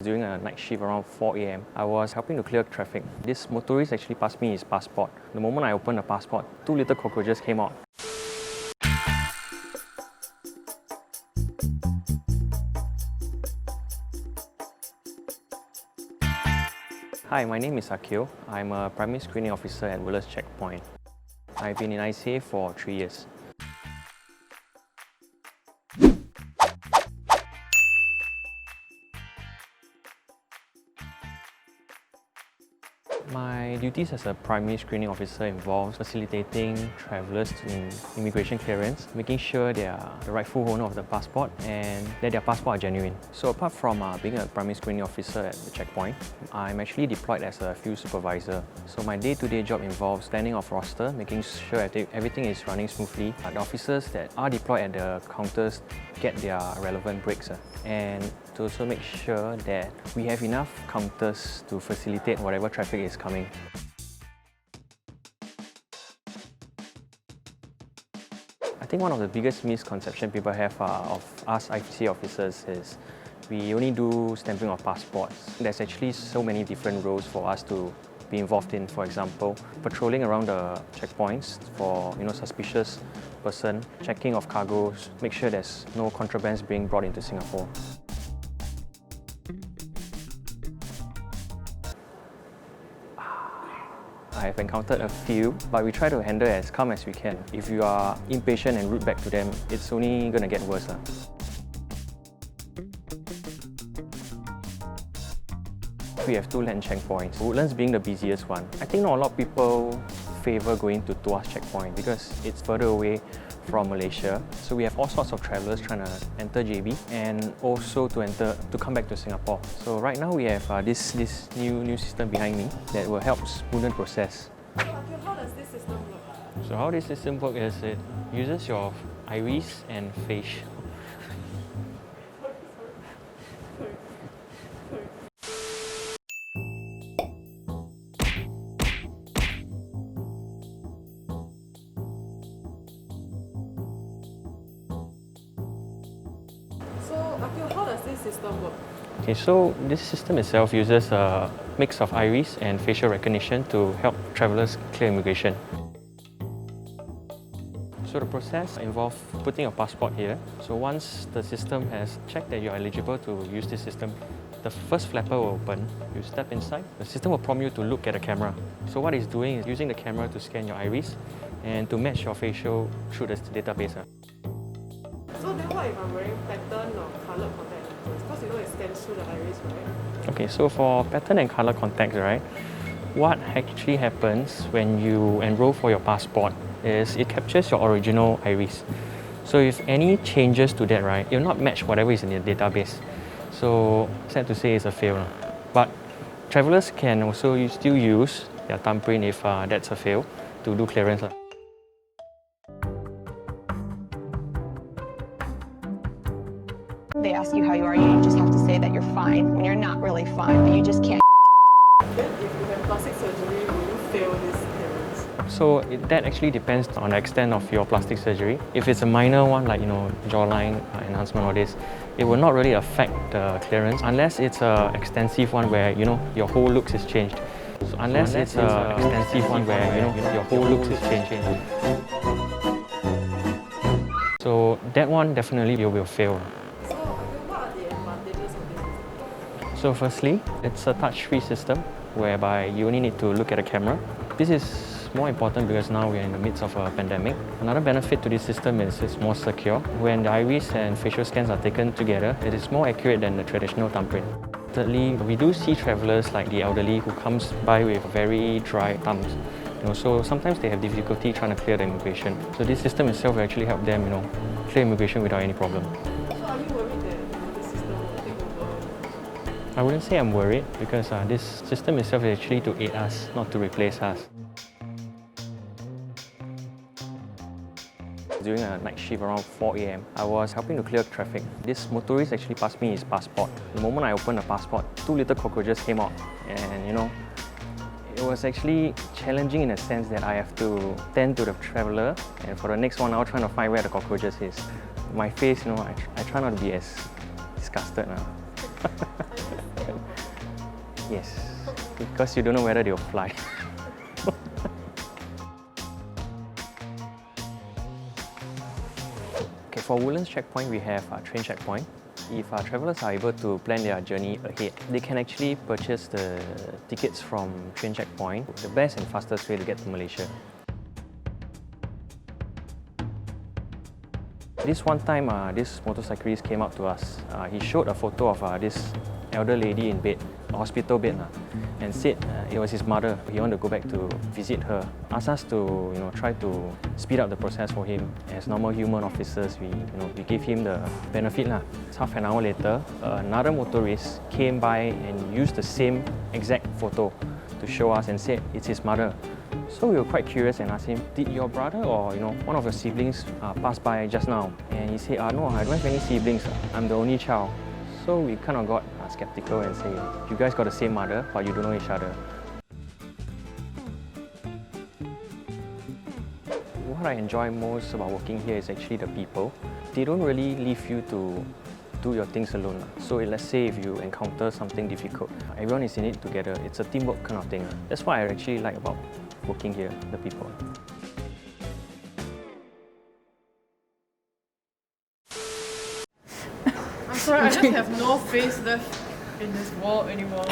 During a night shift around 4 a.m, I was helping to clear traffic. This motorist actually passed me his passport. The moment I opened the passport, 2 little cockroaches came out. Hi, my name is Akio. I'm a primary screening officer at Woodlands Checkpoint. I've been in ICA for 3 years. My duties as a primary screening officer involves facilitating travellers in immigration clearance, making sure they are the rightful owner of the passport and that their passport are genuine. So apart from being a primary screening officer at the checkpoint, I'm actually deployed as a field supervisor. So my day-to-day job involves planning of roster, making sure everything is running smoothly. The officers that are deployed at the counters get their relevant breaks and to also make sure that we have enough counters to facilitate whatever traffic is coming. I think one of the biggest misconceptions people have of us ICA officers is we only do stamping of passports. There's actually so many different roles for us to be involved in. For example, patrolling around the checkpoints for suspicious person, checking of cargoes, make sure there's no contrabands being brought into Singapore. I've encountered a few, but we try to handle as calm as we can. If you are impatient and rude back to them, it's only going to get worse. We have 2 land checkpoints, Woodlands being the busiest one. I think not a lot of people favour going to Tuas checkpoint because it's further away from Malaysia. So we have all sorts of travellers trying to enter JB and also to come back to Singapore. So right now we have this new system behind me that will help smoothen process. So Akio, how does this system work? So how this system works is it uses your iris and face. So Akio, how does this system work? Okay, so this system itself uses a mix of iris and facial recognition to help travellers clear immigration. So the process involves putting your passport here. So once the system has checked that you're eligible to use this system, the first flapper will open. You step inside. The system will prompt you to look at the camera. So what it's doing is using the camera to scan your iris and to match your facial through the database. So then what if I'm wearing pattern or coloured contact lenses? Because it scans through the iris, right? Okay, so for pattern and colour contacts, right, what actually happens when you enroll for your passport is it captures your original iris. So if any changes to that, right, it will not match whatever is in the database. So sad to say it's a fail. But travellers can also still use their thumbprint if that's a fail to do clearance. They ask you how you are, you just have to say that you're fine when you're not really fine, but you just can't. Then if you have plastic surgery, will you fail this clearance? So that actually depends on the extent of your plastic surgery. If it's a minor one like jawline enhancement or this, it will not really affect the clearance unless it's an extensive one where your whole looks is changed. So unless it's an extensive one where your whole looks is changed. So that one definitely you will fail. So Akio, what are the advantages of this system? So firstly, it's a touch-free system whereby you only need to look at the camera. This is more important because now we're in the midst of a pandemic. Another benefit to this system is it's more secure. When the iris and facial scans are taken together, it is more accurate than the traditional thumbprint. Thirdly, we do see travellers like the elderly who comes by with very dry thumbs. So sometimes they have difficulty trying to clear the immigration. So this system itself will actually help them, clear immigration without any problem. So are you worried that the system will take over? I wouldn't say I'm worried because this system itself is actually to aid us, not to replace us. During a night shift around 4 a.m, I was helping to clear traffic. This motorist actually passed me his passport. The moment I opened the passport, 2 little cockroaches came out and it was actually challenging in a sense that I have to tend to the traveller and for the next 1 hour trying to find where the cockroaches is. My face, I try not to be as disgusted now. Yes, because you don't know whether they'll fly. Okay, for Woodlands Checkpoint, we have a train checkpoint. If our travellers are able to plan their journey ahead, they can actually purchase the tickets from train checkpoint, the best and fastest way to get to Malaysia. This one time, this motorcyclist came up to us. He showed a photo of this elder lady in bed, a hospital bed, and said it was his mother. He wanted to go back to visit her. Asked us to, try to speed up the process for him. As normal human officers, we gave him the benefit. Half an hour later, another motorist came by and used the same exact photo to show us and said it's his mother. So we were quite curious and asked him, did your brother or one of your siblings pass by just now? And he said, no, I don't have any siblings. I'm the only child. So we kind of got skeptical and say, you guys got the same mother, but you don't know each other. What I enjoy most about working here is actually the people. They don't really leave you to do your things alone. So let's say if you encounter something difficult, everyone is in it together. It's a teamwork kind of thing. That's what I actually like about working here, the people. I'm sorry, I just have no face left in this world anymore.